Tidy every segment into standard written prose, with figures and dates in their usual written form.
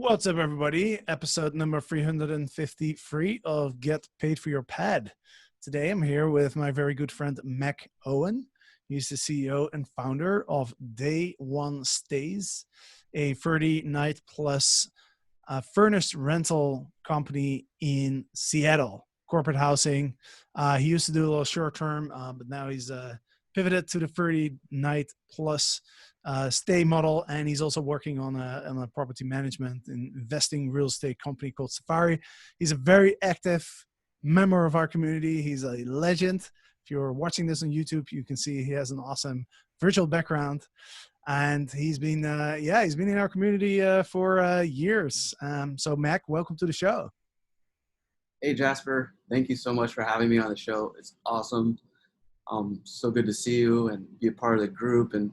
What's up, everybody? Episode number 353 of Get Paid for Your Pad. Today, I'm here with my very good friend, Mack Owen. He's the CEO and founder of Day One Stays, a 30-night plus furnished rental company in Seattle, corporate housing. He used to do a little short-term, but now he's pivoted to the 30-night plus stay model, and he's also working on a property management and investing real estate company called Safari. He's a very active member of our community. He's a legend. If you're watching this on YouTube, you can see he has an awesome virtual background, and he's been in our community for years. So Mac, welcome to the show. Hey Jasper, thank you so much for having me on the show. It's awesome. So good to see you and be a part of the group and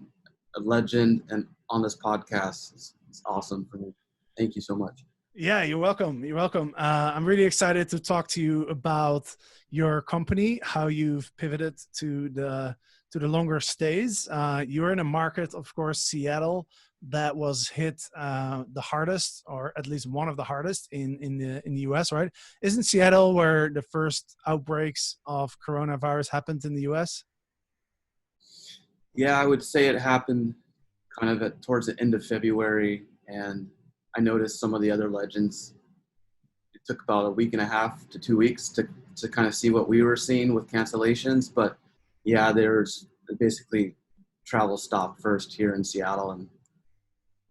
a legend and on this podcast. It's awesome for me. Thank you so much. Yeah, you're welcome. You're welcome. I'm really excited to talk to you about your company, how you've pivoted to the longer stays. You're in a market, of course, Seattle, that was hit the hardest, or at least one of the hardest in the US, right? Isn't Seattle where the first outbreaks of coronavirus happened in the US? Yeah, I would say it happened kind of towards the end of February, and I noticed some of the other legends. It took about a week and a half to 2 weeks to kind of see what we were seeing with cancellations. But yeah, there's basically travel stopped first here in Seattle, and it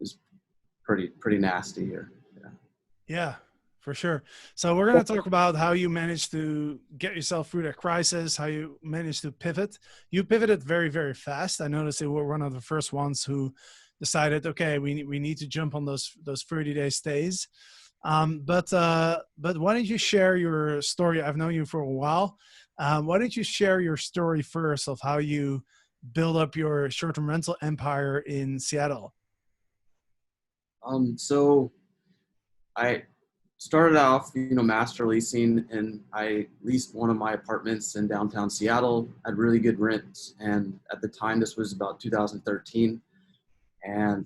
was pretty nasty here. Yeah, for sure. So we're going to talk about how you managed to get yourself through that crisis, how you managed to pivot. You pivoted very, very fast. I noticed you were one of the first ones who decided, okay, we need to jump on those 30-day stays. But why don't you share your story? I've known you for a while. Why don't you share your story first of how you build up your short-term rental empire in Seattle? So I started off, master leasing, and I leased one of my apartments in downtown Seattle at really good rents. And at the time, this was about 2013, and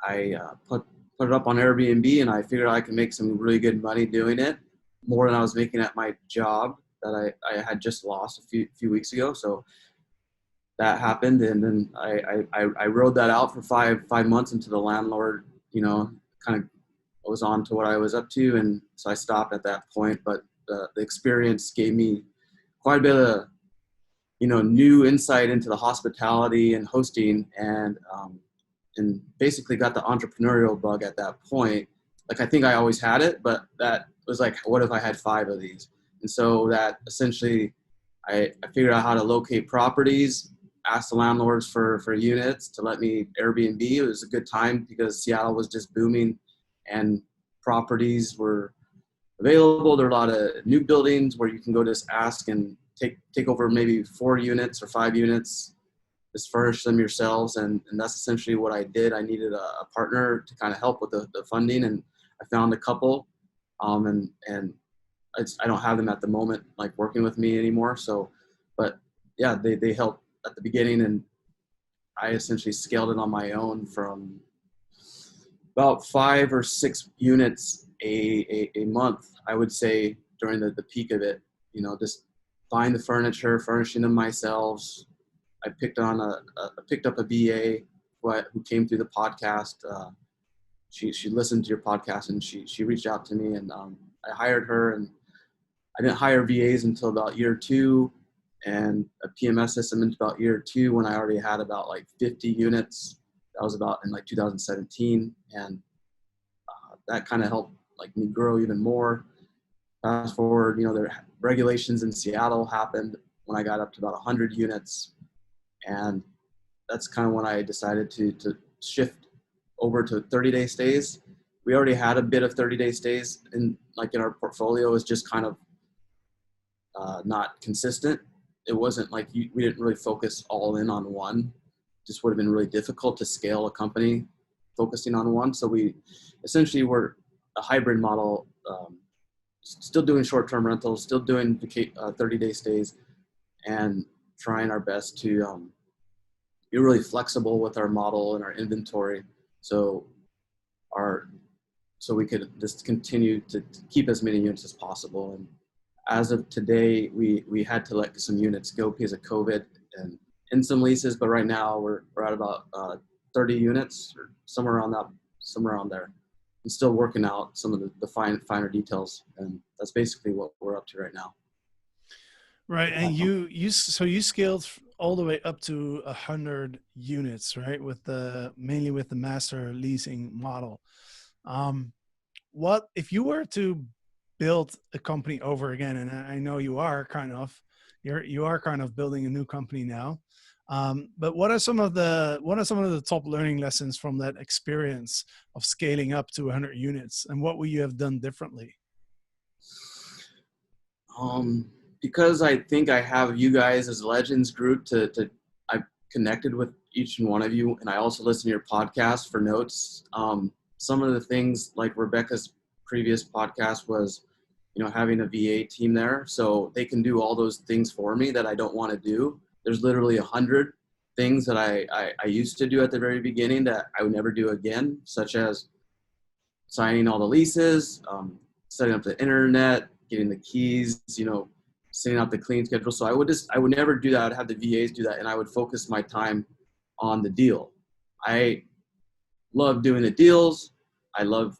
I put it up on Airbnb, and I figured I could make some really good money doing it, more than I was making at my job that I had just lost a few weeks ago. So that happened, and then I rode that out for five months until the landlord, kind of was on to what I was up to, and so I stopped at that point. But the experience gave me quite a bit of new insight into the hospitality and hosting, and basically got the entrepreneurial bug at that point. Like, I think I always had it, but that was like, what if I had 5 of these? And so that essentially I figured out how to locate properties, asked the landlords for units to let me Airbnb. It was a good time because Seattle was just booming and properties were available. There are a lot of new buildings where you can go just ask and take over maybe 4 units or 5 units, just furnish them yourselves. And that's essentially what I did. I needed a partner to kind of help with the funding, and I found a couple, and I don't have them at the moment, like, working with me anymore. So, but yeah, they helped at the beginning, and I essentially scaled it on my own from about 5 or 6 units a month, I would say, during the peak of it. Just buying the furniture, furnishing them myself. I picked up a VA who came through the podcast. She listened to your podcast, and she reached out to me, and I hired her. And I didn't hire VAs until about year 2, and a PMS system until about year 2, when I already had about like 50 units. That was about in like 2017, and that kind of helped like me grow even more. Fast forward, the regulations in Seattle happened when I got up to about 100 units, and that's kind of when I decided to shift over to 30-day stays. We already had a bit of 30-day stays in our portfolio. It was just kind of not consistent. It wasn't like we didn't really focus all in on one. Just would have been really difficult to scale a company focusing on one. So we essentially were a hybrid model, still doing short-term rentals, still doing 30-day stays, and trying our best to be really flexible with our model and our inventory. So our so we could just continue to keep as many units as possible. And as of today, we had to let some units go because of COVID and in some leases, but right now we're at about 30 units or somewhere around there. I'm still working out some of the finer details, and that's basically what we're up to right now. Right, and you scaled all the way up to 100 units, right? With mainly with the master leasing model. What if you were to build a company over again? And I know you are kind of building a new company now. But what are some of the top learning lessons from that experience of scaling up to 100 units, and what would you have done differently? Because I think I have you guys as Legends group I've connected with each and one of you, and I also listen to your podcast for notes. Some of the things like Rebecca's previous podcast was, having a VA team there, so they can do all those things for me that I don't want to do. There's literally 100 things that I used to do at the very beginning that I would never do again, such as signing all the leases, setting up the internet, getting the keys, setting up the clean schedule. So I would never do that. I'd have the VAs do that, and I would focus my time on the deal. I love doing the deals. I love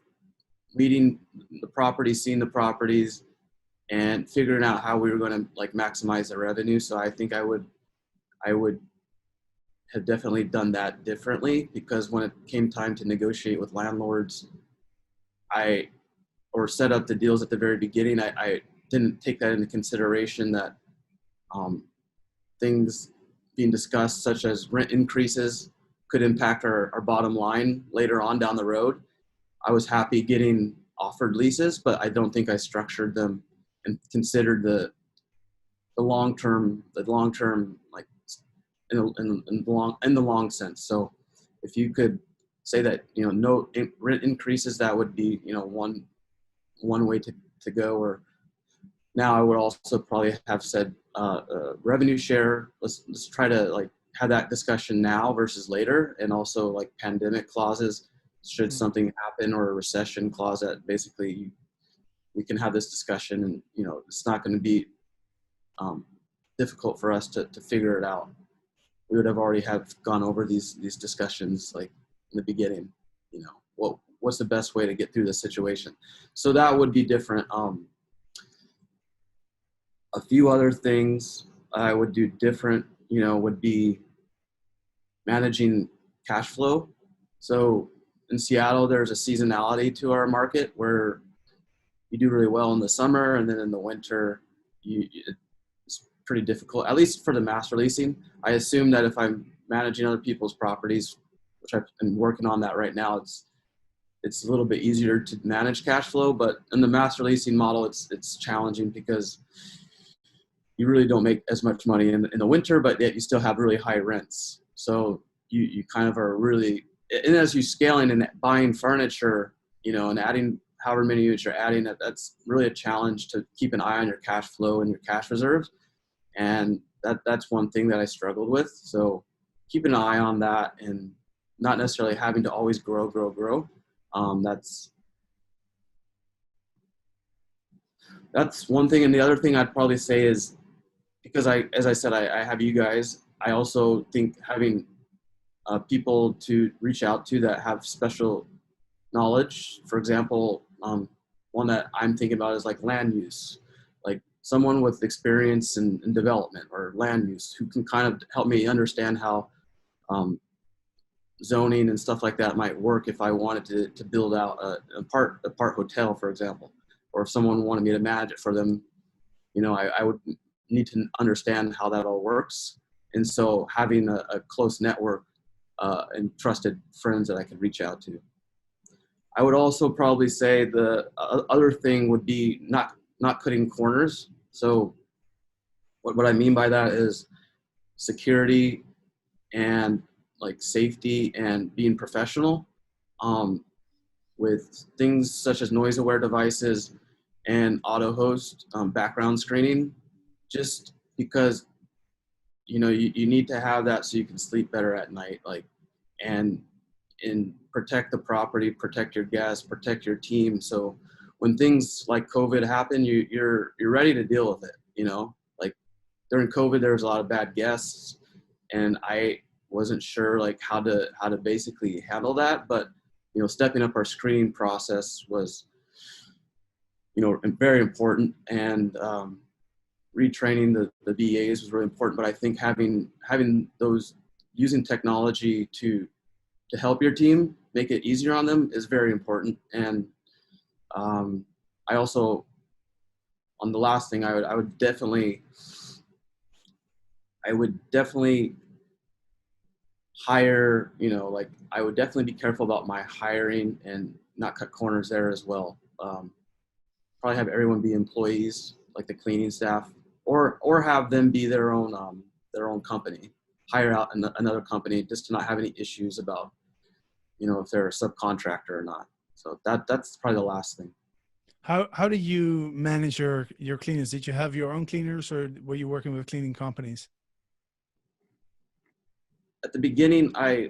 meeting the properties, seeing the properties, and figuring out how we were going to maximize the revenue. So I think I would have definitely done that differently, because when it came time to negotiate with landlords, or set up the deals at the very beginning, I didn't take that into consideration, that things being discussed such as rent increases could impact our bottom line later on down the road. I was happy getting offered leases, but I don't think I structured them and considered the long-term, like in the long sense. So if you could say that, no rent increases, that would be, one way to go. Or now I would also probably have said revenue share. Let's try to have that discussion now versus later, and also pandemic clauses should something happen, or a recession clause that basically we can have this discussion, and it's not going to be difficult for us to figure it out. We would have already gone over these discussions in the beginning. What's the best way to get through this situation? So that would be different. A few other things I would do different, would be managing cash flow. So in Seattle, there's a seasonality to our market where you do really well in the summer, and then in the winter, it's pretty difficult, at least for the master leasing. I assume that if I'm managing other people's properties, which I've been working on that right now, it's a little bit easier to manage cash flow. But in the master leasing model, it's challenging, because you really don't make as much money in the winter, but yet you still have really high rents. So you kind of are really, and as you scaling and buying furniture, and adding however many units you're adding, that's really a challenge to keep an eye on your cash flow and your cash reserves. And that's one thing that I struggled with. So keep an eye on that, and not necessarily having to always grow. That's one thing. And the other thing I'd probably say is, because as I said, I have you guys, I also think having people to reach out to that have special knowledge. For example, one that I'm thinking about is land use, someone with experience in development or land use, who can kind of help me understand how zoning and stuff like that might work if I wanted to build out a part hotel, for example, or if someone wanted me to manage it for them. I would need to understand how that all works. And so having a close network and trusted friends that I could reach out to. I would also probably say the other thing would be not cutting corners. So what I mean by that is security and safety and being professional, with things such as noise aware devices and auto host background screening, just because you need to have that so you can sleep better at night. And in protect the property, protect your guests, protect your team. So when things like COVID happen, you're ready to deal with it. You know, like during COVID, there was a lot of bad guests, and I wasn't sure like how to basically handle that. But stepping up our screening process was very important, and retraining the BAs was really important. But I think having those, using technology to help your team, make it easier on them, is very important. And I also, on the last thing, I would definitely hire, like I would definitely be careful about my hiring and not cut corners there as well. Probably have everyone be employees, like the cleaning staff, or have them be their own company. Hire out another company just to not have any issues about, if they're a subcontractor or not. So that's probably the last thing. How do you manage your cleaners? Did you have your own cleaners, or were you working with cleaning companies? At the beginning, I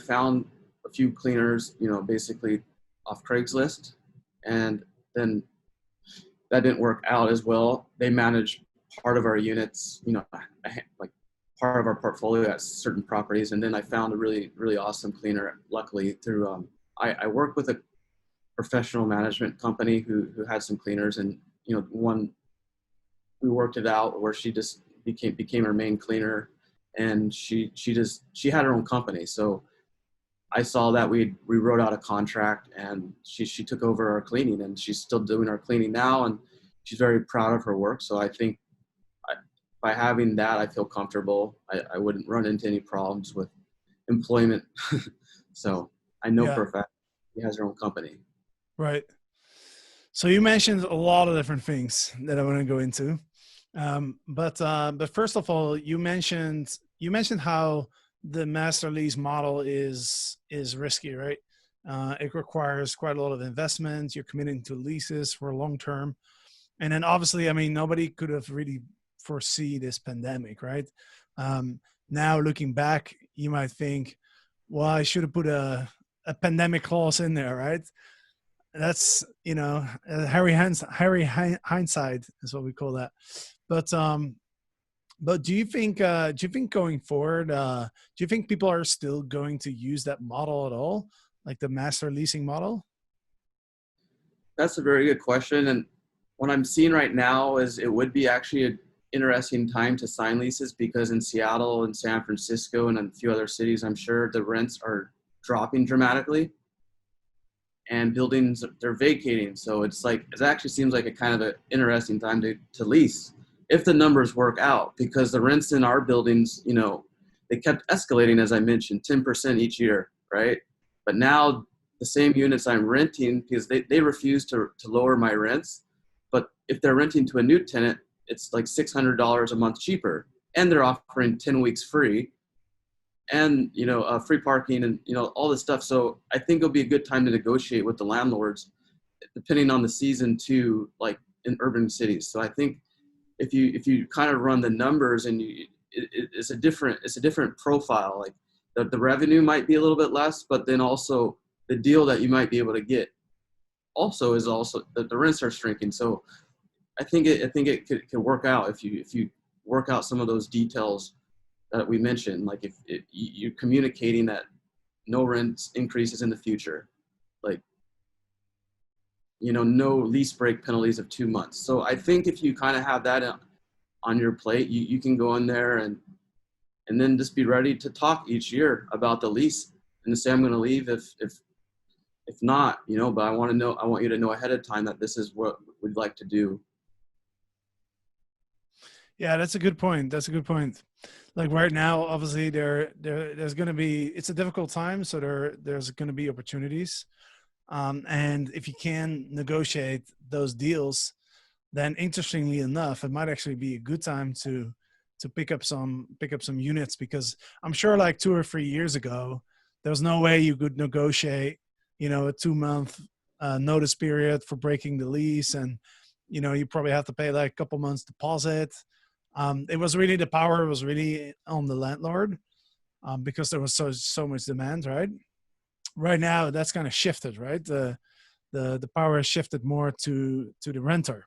found a few cleaners, basically off Craigslist, and then that didn't work out as well. They managed part of our units, like part of our portfolio at certain properties. And then I found a really, really awesome cleaner, luckily through, I worked with a professional management company who had some cleaners, and, we worked it out where she just became our main cleaner, and she had her own company. So I saw that we wrote out a contract, and she took over our cleaning, and she's still doing our cleaning now, and she's very proud of her work. So I think by having that, I feel comfortable. I wouldn't run into any problems with employment. So I know for a fact she has her own company. Right. So you mentioned a lot of different things that I want to go into. But first of all, you mentioned how the master lease model is risky, right? It requires quite a lot of investment. You're committing to leases for long term. And then obviously, I mean, nobody could have really foresee this pandemic, right? Now looking back, you might think, well, I should have put a pandemic clause in there, right? That's, Harry hindsight is what we call that. But do you think going forward, do you think people are still going to use that model at all, like the master leasing model? That's a very good question. And what I'm seeing right now is it would be actually an interesting time to sign leases, because in Seattle and San Francisco and a few other cities, I'm sure the rents are dropping dramatically, and buildings, they're vacating. So it actually seems like a kind of an interesting time to lease, if the numbers work out, because the rents in our buildings, they kept escalating, as I mentioned, 10% each year, right? But now the same units I'm renting, because they refuse to lower my rents, but if they're renting to a new tenant, it's like $600 a month cheaper, and they're offering 10 weeks free, and free parking, and all this stuff. So I think it'll be a good time to negotiate with the landlords, depending on the season too, like in urban cities. So I think if you kind of run the numbers, and it's a different profile. Like the revenue might be a little bit less, but then also the deal that you might be able to get also is also that the rents are shrinking. So I think it could work out if you work out some of those details that we mentioned, like if you're communicating that no rent increases in the future, like, no lease break penalties of 2 months. So I think if you kind of have that on your plate, you can go in there and then just be ready to talk each year about the lease, and say, I'm going to leave if not, but I want you to know ahead of time that this is what we'd like to do. Yeah, that's a good point. Like right now, obviously there's going to be, it's a difficult time. So there's going to be opportunities. And if you can negotiate those deals, then interestingly enough, it might actually be a good time to pick up some units, because I'm sure like 2 or 3 years ago, there was no way you could negotiate, a 2-month notice period for breaking the lease. And, you probably have to pay like a couple months deposit. It was really, the power was really on the landlord, because there was so much demand, right? right now that's kind of shifted, right? The power has shifted more to the renter.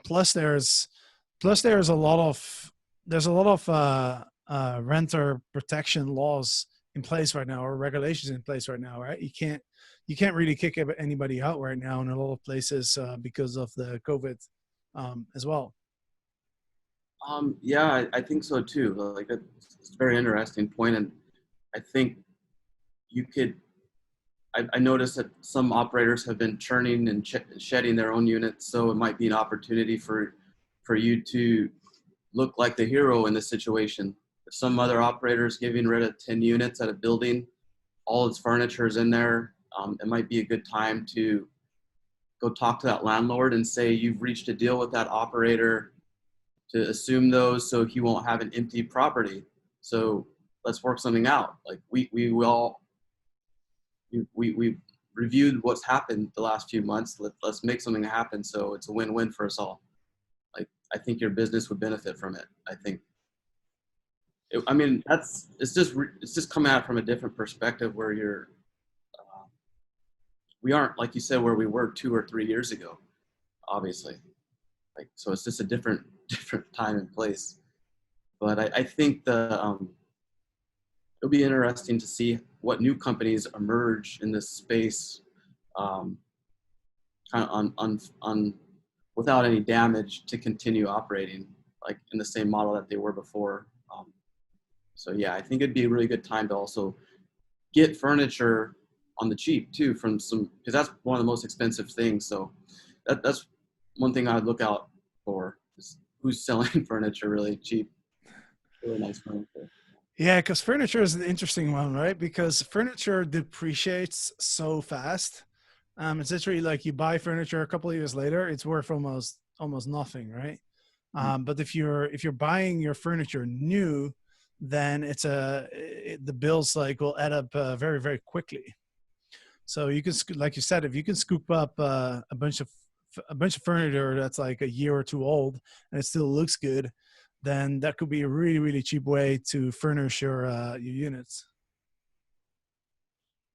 Plus there's a lot of renter protection laws in place right now, or regulations in place right now, right? You can't really kick anybody out right now in a lot of places because of the COVID as well. Yeah, I think so too. Like it's a very interesting point, and I think you could. I noticed that some operators have been churning and shedding their own units, so it might be an opportunity for you to look like the hero in this situation. If some other operator is getting rid of 10 units at a building, all its furniture is in there, it might be a good time to go talk to that landlord and say you've reached a deal with that operator to assume those so he won't have an empty property. So let's work something out. Like we reviewed what's happened the last few months. Let's make something happen so it's a win-win for us all. Like I think your business would benefit from it. I think. I mean, it's just coming out from a different perspective where we aren't, like you said, where we were 2 or 3 years ago, obviously. Like, so it's just a different time and place. But I think it'll be interesting to see what new companies emerge in this space, kind of on without any damage to continue operating like in the same model that they were before. So yeah, I think it'd be a really good time to also get furniture on the cheap too from some, because that's one of the most expensive things. So that's one thing I'd look out for, is who's selling furniture really cheap, really nice furniture. Yeah, because furniture is an interesting one, right? Because furniture depreciates so fast. It's literally like you buy furniture a couple of years later, it's worth almost nothing, right? But if you're buying your furniture new, then the bills like will add up very very quickly. So you can, like you said, if you can scoop up a bunch of furniture that's like a year or two old and it still looks good, then that could be a really really cheap way to furnish your units.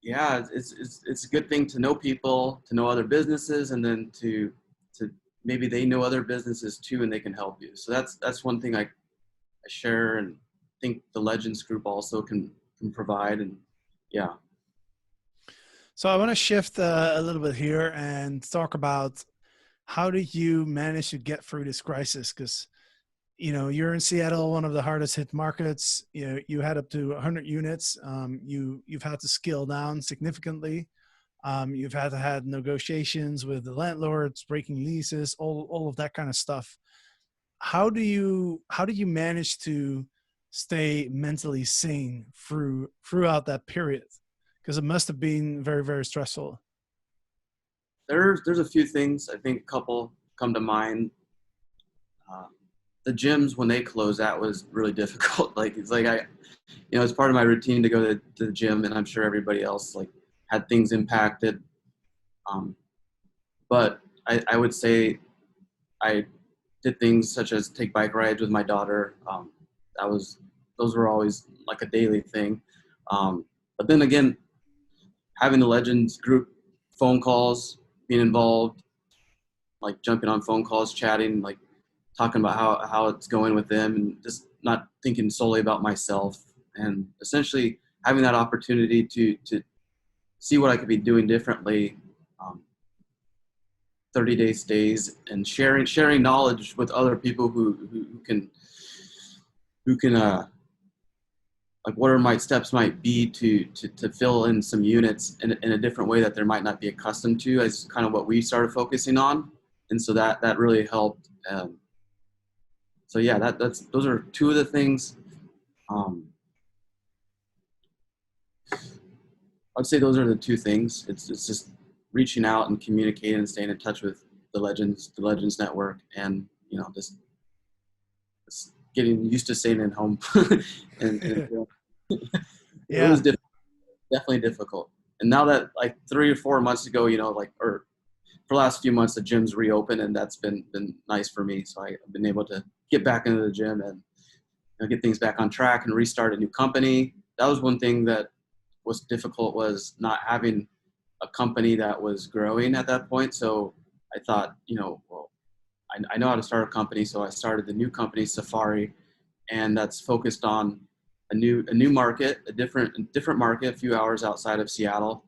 Yeah, it's a good thing to know people, to know other businesses, and then to maybe they know other businesses too, and they can help you. So that's one thing I share, and think the Legends group also can provide. And yeah. So I want to shift a little bit here and talk about how did you manage to get through this crisis? Because you're in Seattle, one of the hardest hit markets. You had up to 100 units. You've had to scale down significantly. You've had to have negotiations with the landlords, breaking leases, all of that kind of stuff. How do you manage to stay mentally sane throughout that period? Because it must have been very very stressful. There's a few things. I think a couple come to mind. Uh, the gyms, when they closed, that was really difficult. Like it's like it's part of my routine to go to the gym, and I'm sure everybody else like had things impacted. Um, but I would say I did things such as take bike rides with my daughter. Those were always like a daily thing. But then again, having the Legends group phone calls, being involved, like jumping on phone calls, chatting, like talking about how it's going with them, and just not thinking solely about myself, and essentially having that opportunity to see what I could be doing differently. 30-day stays and sharing knowledge with other people who can like what are my steps might be to fill in some units in a different way that they might not be accustomed to, is kind of what we started focusing on. And so that really helped. So yeah, those are two of the things. I'd say those are the two things. It's just reaching out and communicating and staying in touch with the Legends network, and just getting used to staying at home. and it Yeah. was definitely difficult. And now that like 3 or 4 months ago, or for the last few months, the gym's reopened, and that's been nice for me. So I've been able to get back into the gym and get things back on track and restart a new company. That was one thing that was difficult was not having a company that was growing at that point. So I thought, well, I know how to start a company. So I started the new company, Safari, and that's focused on a new market, a different market, a few hours outside of Seattle,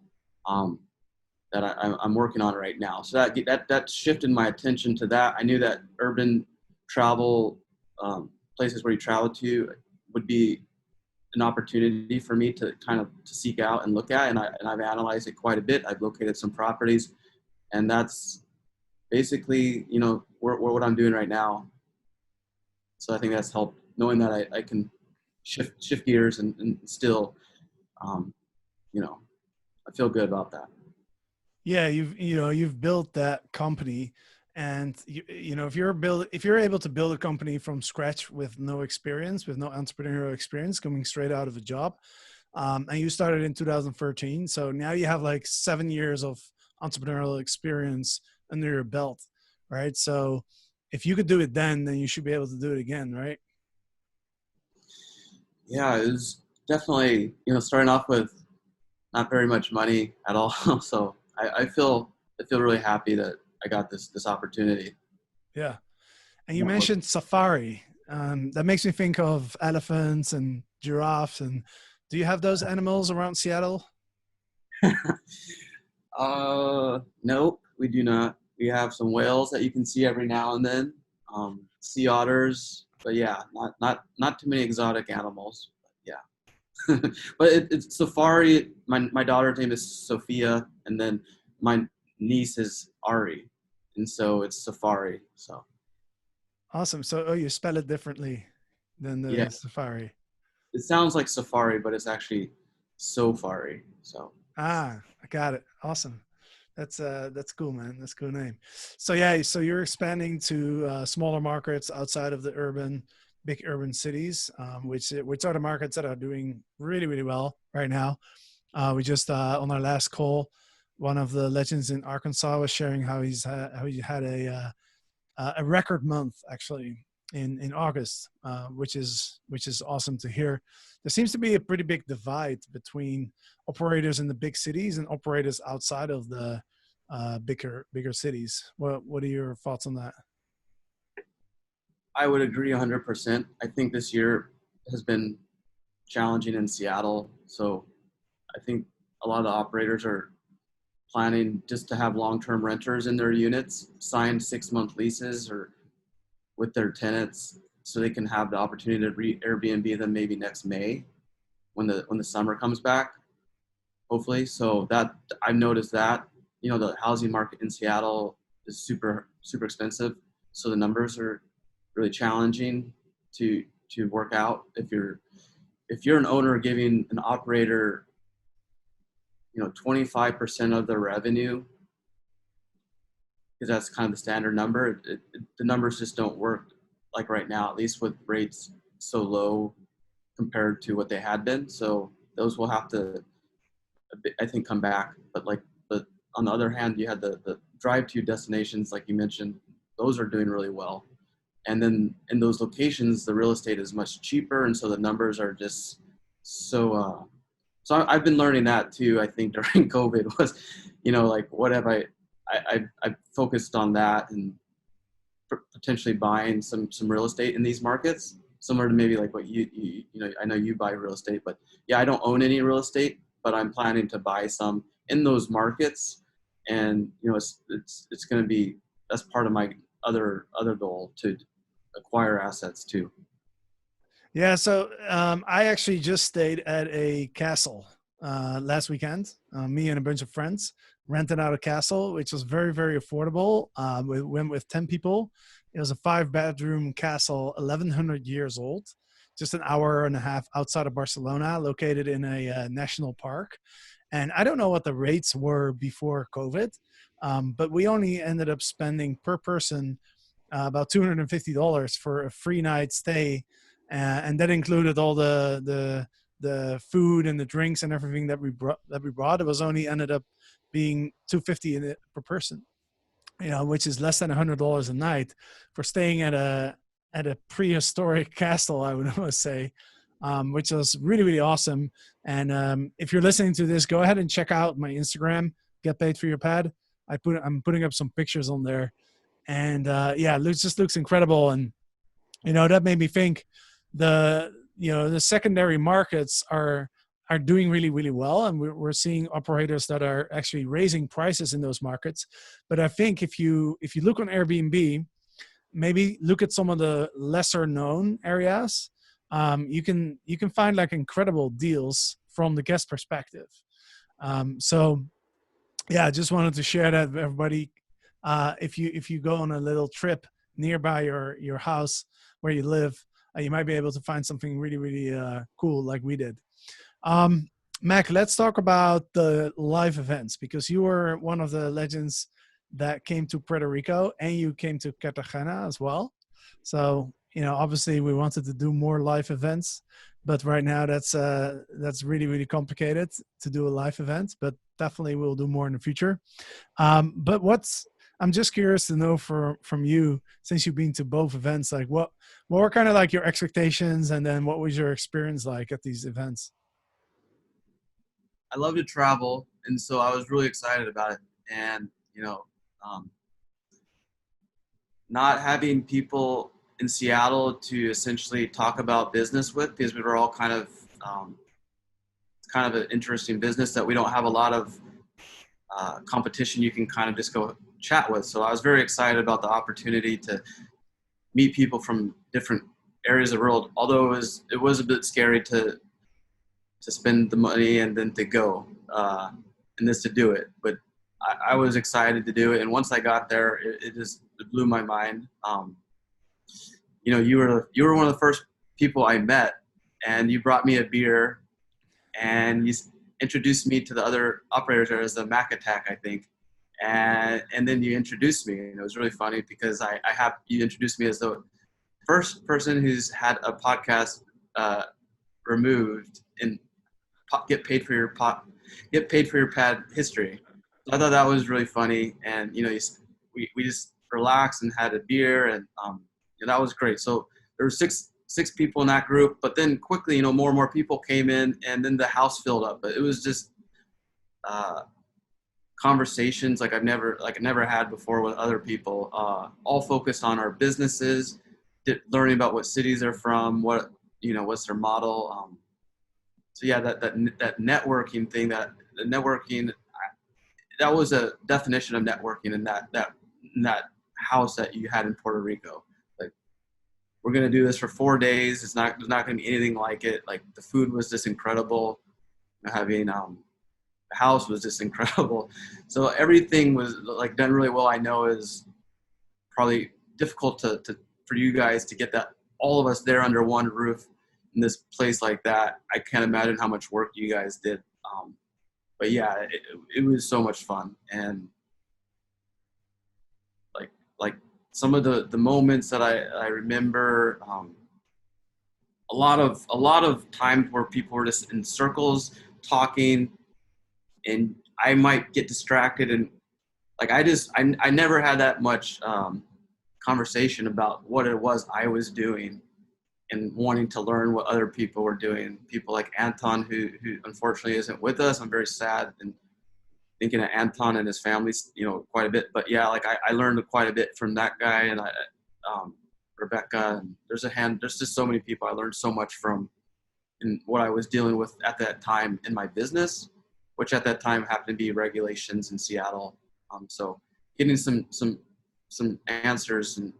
that I'm working on right now. So that shifted my attention to that. I knew that urban travel, places where you travel to, would be an opportunity for me to kind of to seek out and look at, and I've analyzed it quite a bit. I've located some properties, and that's basically what I'm doing right now. So I think that's helped, knowing that I can shift gears and still, um, I feel good about that. Yeah, you've built that company, and if you're able to build a company from scratch with no experience, with no entrepreneurial experience, coming straight out of a job, and you started in 2013, so now you have like 7 years of entrepreneurial experience under your belt, right? So if you could do it then you should be able to do it again, right? Yeah, it was definitely, starting off with not very much money at all. So I feel really happy that I got this opportunity. Yeah. And you mentioned safari. That makes me think of elephants and giraffes. And do you have those animals around Seattle? Nope, we do not. We have some whales that you can see every now and then, sea otters, but yeah, not too many exotic animals. Yeah, but it's safari. My daughter's name is Sophia, and then my niece is Ari, and so it's safari. So Awesome. So, you spell it differently than yeah, the safari. it sounds like safari, but it's actually sofari. So Ah, I got it. Awesome. That's cool, man. That's a cool name. So yeah, so you're expanding to smaller markets outside of the big urban cities, which are the markets that are doing really, really well right now. We just on our last call, one of the legends in Arkansas was sharing how he had a record month actually in August, which is awesome to hear. There seems to be a pretty big divide between operators in the big cities and operators outside of the bigger cities. What are your thoughts on that? I would agree 100%. I think this year has been challenging in Seattle. So I think a lot of the operators are planning just to have long-term renters in their units, signed 6-month leases or with their tenants, so they can have the opportunity to Airbnb them maybe next May when the summer comes back, hopefully. So that I've noticed that, the housing market in Seattle is super, super expensive. So the numbers are really challenging to work out. If you're an owner giving an operator 25% of the revenue, because that's kind of the standard number, the numbers just don't work like right now, at least with rates so low compared to what they had been. So those will have to, I think, come back. But on the other hand, you had the drive-to destinations, like you mentioned, those are doing really well. And then in those locations, the real estate is much cheaper, and so the numbers are just so. So I've been learning that too. I think during COVID was, like what have I focused on that and potentially buying some real estate in these markets, similar to maybe like what I know you buy real estate, but yeah, I don't own any real estate, but I'm planning to buy some in those markets, and it's going to be, that's part of my other goal, to acquire assets too. Yeah, so I actually just stayed at a castle last weekend. Me and a bunch of friends rented out a castle, which was very, very affordable. We went with 10 people. It was a 5-bedroom castle, 1,100 years old, just an hour and a half outside of Barcelona, located in a national park. And I don't know what the rates were before COVID, but we only ended up spending per person about $250 for a free night stay, and that included all the food and the drinks and everything that we brought. It was only ended up being $250 per person, which is less than $100 a night for staying at a prehistoric castle, I would almost say. which was really, really awesome. And if you're listening to this, go ahead and check out my Instagram, Get Paid for Your Pad. I'm putting up some pictures on there, and yeah, it just looks incredible. And that made me think the secondary markets are doing really, really well, and we're seeing operators that are actually raising prices in those markets. But I think if you look on Airbnb, maybe look at some of the lesser known areas, you can find like incredible deals from the guest perspective. So yeah, I just wanted to share that with everybody. If you go on a little trip nearby your house where you live, you might be able to find something really, really cool like we did. Mac, let's talk about the live events, because you were one of the legends that came to Puerto Rico, and you came to Cartagena as well. So, obviously we wanted to do more live events, but right now that's really, really complicated to do a live event, but definitely we'll do more in the future. But I'm just curious to know from you, since you've been to both events, like what were kind of like your expectations, and then what was your experience like at these events? I love to travel, and so I was really excited about it. And not having people in Seattle to essentially talk about business with, because we were all kind of an interesting business that we don't have a lot of competition you can kind of just go chat with. So I was very excited about the opportunity to meet people from different areas of the world, although it was a bit scary to spend the money and then to go and this to do it. But I was excited to do it, and once I got there, it blew my mind. You were one of the first people I met, and you brought me a beer, and you introduced me to the other operators. There was a Mack attack, I think, and then you introduced me, and it was really funny because you introduced me as the first person who's had a podcast removed in get paid for your pad history. So I thought that was really funny, and we just relaxed and had a beer, and that was great. So there were six people in that group, but then quickly, more and more people came in, and then the house filled up. But it was just conversations like I've never had before with other people, all focused on our businesses, learning about what cities they're from, what's their model. So yeah, that networking thing, that was a definition of networking in that house that you had in Puerto Rico. Like, we're going to do this for 4 days. There's not going to be anything like it. Like, the food was just incredible. Having the house was just incredible. So everything was like done really well. I know is probably difficult for you guys to get that, all of us there under one roof in this place like that. I can't imagine how much work you guys did. But yeah, it was so much fun. And like some of the moments that I remember, a lot of times where people were just in circles talking, and I might get distracted, and like I never had that much conversation about what it was I was doing and wanting to learn what other people were doing. People like Anton, who unfortunately isn't with us. I'm very sad and thinking of Anton and his family, quite a bit. But yeah, like I learned quite a bit from that guy, and Rebecca, and there's just so many people I learned so much from in what I was dealing with at that time in my business, which at that time happened to be regulations in Seattle. So getting some answers and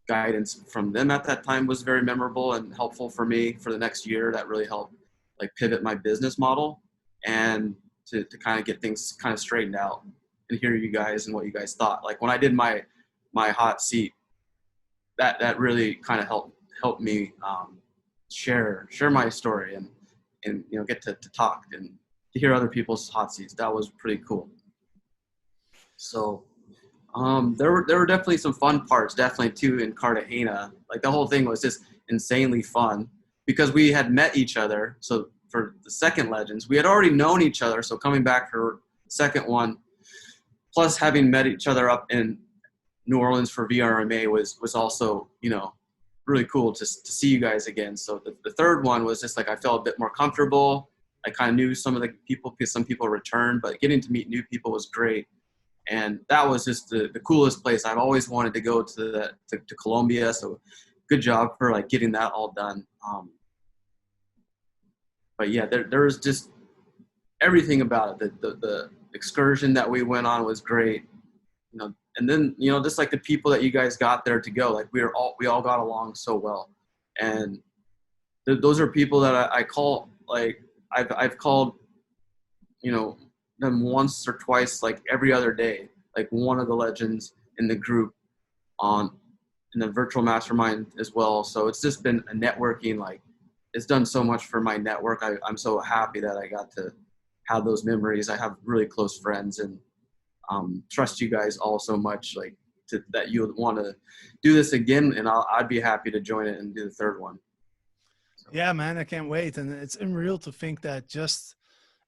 guidance from them at that time was very memorable and helpful for me for the next year. That really helped like pivot my business model and to kind of get things kind of straightened out and hear you guys and what you guys thought. Like when I did my hot seat, that really kind of helped me share my story and get to talk and to hear other people's hot seats. That was pretty cool. So there were definitely some fun parts, definitely too, in Cartagena. Like the whole thing was just insanely fun because we had met each other. So for the second Legends, we had already known each other. So coming back for the second one, plus having met each other up in New Orleans for VRMA was also, really cool to see you guys again. So the third one was just like, I felt a bit more comfortable. I kind of knew some of the people because some people returned, but getting to meet new people was great. And that was just the coolest place. I've always wanted to go to Colombia. So good job for like getting that all done. But yeah, there was just everything about it. The excursion that we went on was great. And then, just like the people that you guys got there to go, like we all got along so well. And those are people that I call, like I've called, them once or twice, like every other day, like one of the legends in the group in the virtual mastermind as well. So it's just been a networking, like it's done so much for my network. I'm so happy that I got to have those memories. I have really close friends and trust you guys all so much, like that you would want to do this again, and I'd be happy to join it and do the third one. So. Yeah, man, I can't wait. And it's unreal to think that just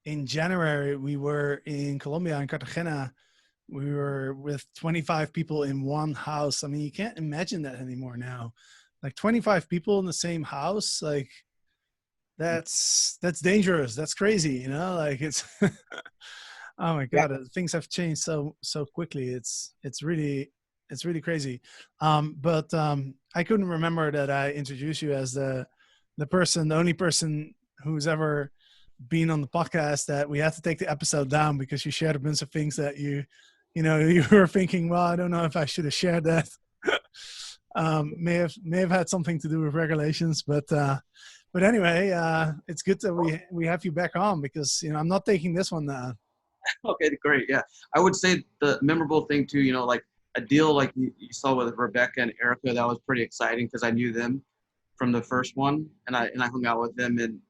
in January, we were in Colombia, in Cartagena. We were with 25 people in one house. I mean, you can't imagine that anymore now. Like 25 people in the same house, like that's dangerous. That's crazy, like it's oh my God, things have changed so quickly. It's really crazy. But I couldn't remember that I introduced you as the only person who's ever been on the podcast that we had to take the episode down because you shared a bunch of things that you were thinking, well, I don't know if I should have shared that. May have had something to do with regulations, but anyway, it's good that we have you back on because I'm not taking this one down. Okay, great. Yeah, I would say the memorable thing too, like a deal like you saw with Rebecca and Erica, that was pretty exciting because I knew them from the first one, and I hung out with them in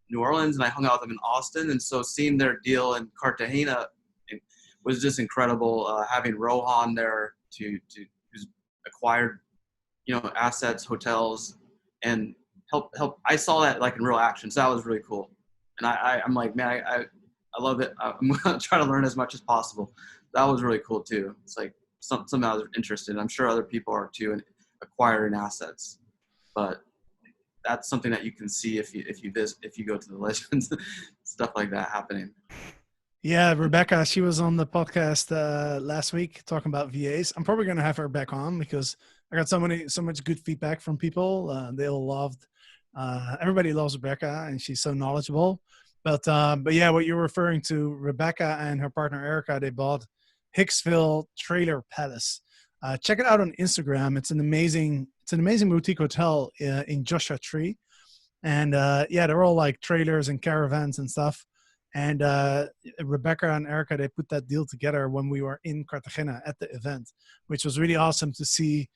New Orleans, and I hung out with them in Austin, and so seeing their deal in Cartagena was just incredible. Having Rohan there who's acquired, assets, hotels, and help. I saw that like in real action, so that was really cool. And I'm like, man, I love it. I'm gonna try to learn as much as possible. That was really cool too. It's like something I was interested in. I'm sure other people are too, in acquiring assets, but that's something that you can see if you go to the Legends, stuff like that happening. Yeah, Rebecca, she was on the podcast last week talking about VAs. I'm probably going to have her back on because I got so much good feedback from people. They all loved. Everybody loves Rebecca, and she's so knowledgeable. But yeah, what you're referring to, Rebecca and her partner Erica, they bought Hicksville Trailer Palace. Check it out on Instagram. It's an amazing boutique hotel in Joshua Tree, and yeah, they're all like trailers and caravans and stuff. And Rebecca and Erica, they put that deal together when we were in Cartagena at the event, which was really awesome to see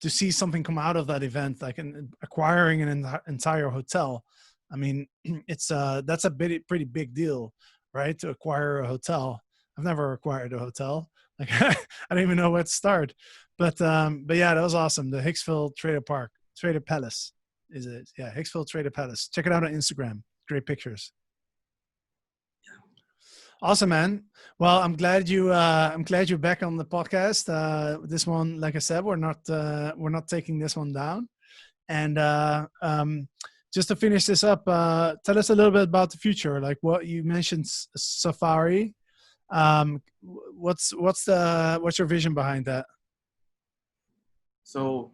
something come out of that event, like acquiring an entire hotel. I mean, it's that's a pretty big deal, right? To acquire a hotel. I've never acquired a hotel. Like I don't even know where to start. But yeah, that was awesome. The Hicksville Trader Palace is it? Yeah, Hicksville Trader Palace. Check it out on Instagram. Great pictures. Awesome, man. Well, I'm glad you're back on the podcast. This one, like I said, we're not taking this one down. And just to finish this up, tell us a little bit about the future. Like what you mentioned, Safari. What's your vision behind that? So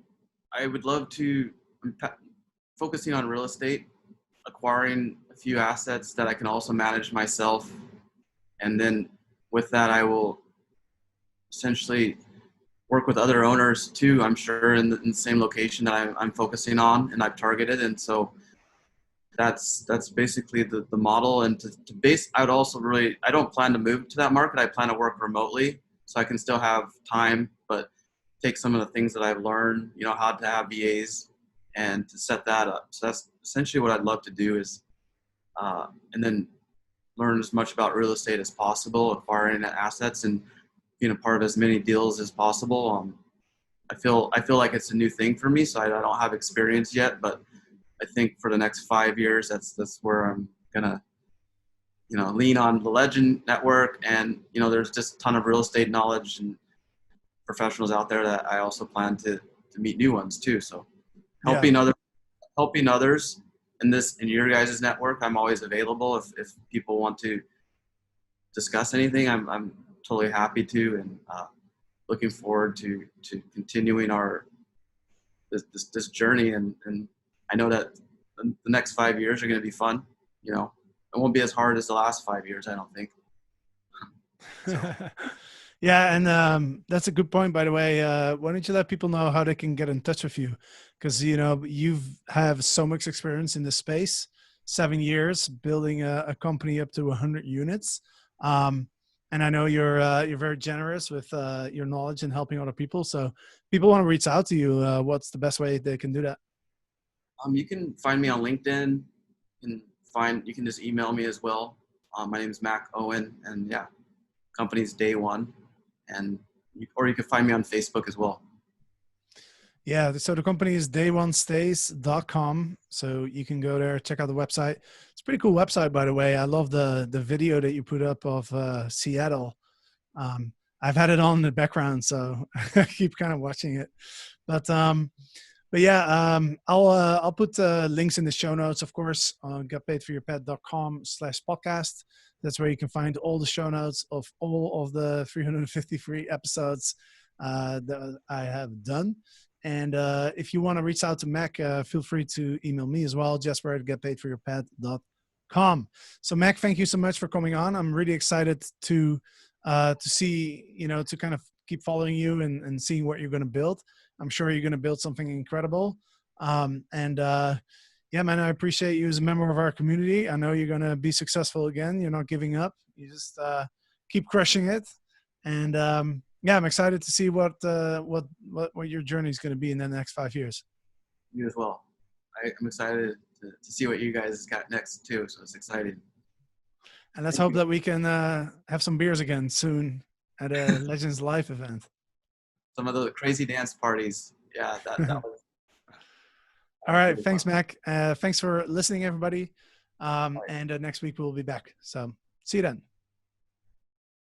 I would love to focusing on real estate, acquiring a few assets that I can also manage myself. And then with that, I will essentially work with other owners too, I'm sure in the same location that I'm focusing on and I've targeted. And so that's basically the model. And to base, I don't plan to move to that market. I plan to work remotely so I can still have time, but take some of the things that I've learned, how to have VAs and to set that up. So that's essentially what I'd love to do is, and then learn as much about real estate as possible, acquiring assets and being a part of as many deals as possible. I feel like it's a new thing for me, so I don't have experience yet, but I think for the next 5 years, that's where I'm gonna, lean on the Legend network. And, there's just a ton of real estate knowledge and professionals out there that I also plan to meet new ones too. So Yeah. helping others in your guys' network, I'm always available. If people want to discuss anything, I'm totally happy to, and looking forward to continuing this journey. And I know that the next 5 years are going to be fun. You know, it won't be as hard as the last 5 years, I don't think. So Yeah, and that's a good point, by the way. Why don't you let people know how they can get in touch with you? Because you've have so much experience in this space, 7 years building a company up to 100 units, and I know you're very generous with your knowledge and helping other people. So, people want to reach out to you. What's the best way they can do that? you can find me on LinkedIn. You can just email me as well. My name is Mack Owen, and yeah, company's Day One, and or you can find me on Facebook as well. Yeah, so the company is day1stays.com. So you can go there, check out the website. It's a pretty cool website, by the way. I love the video that you put up of Seattle. I've had it on in the background, so I keep kind of watching it. But yeah, I'll put links in the show notes, of course, on getpaidforyourpet.com/podcast. That's where you can find all the show notes of all of the 353 episodes that I have done. And if you want to reach out to Mac, feel free to email me as well, Jesper@getpaidforyourpet.com. So Mac, thank you so much for coming on. I'm really excited to see, to kind of keep following you and seeing what you're going to build. I'm sure you're going to build something incredible. Yeah, man, I appreciate you as a member of our community. I know you're going to be successful again. You're not giving up. You just keep crushing it. And yeah, I'm excited to see what your journey is going to be in the next 5 years. You as well. I'm excited to see what you guys got next too. So it's exciting. And let's hope that we can have some beers again soon at a Legends Live event. Some of the crazy dance parties. Yeah, that was. All right. Thanks, Mac. Thanks for listening, everybody. And next week we'll be back. So see you then.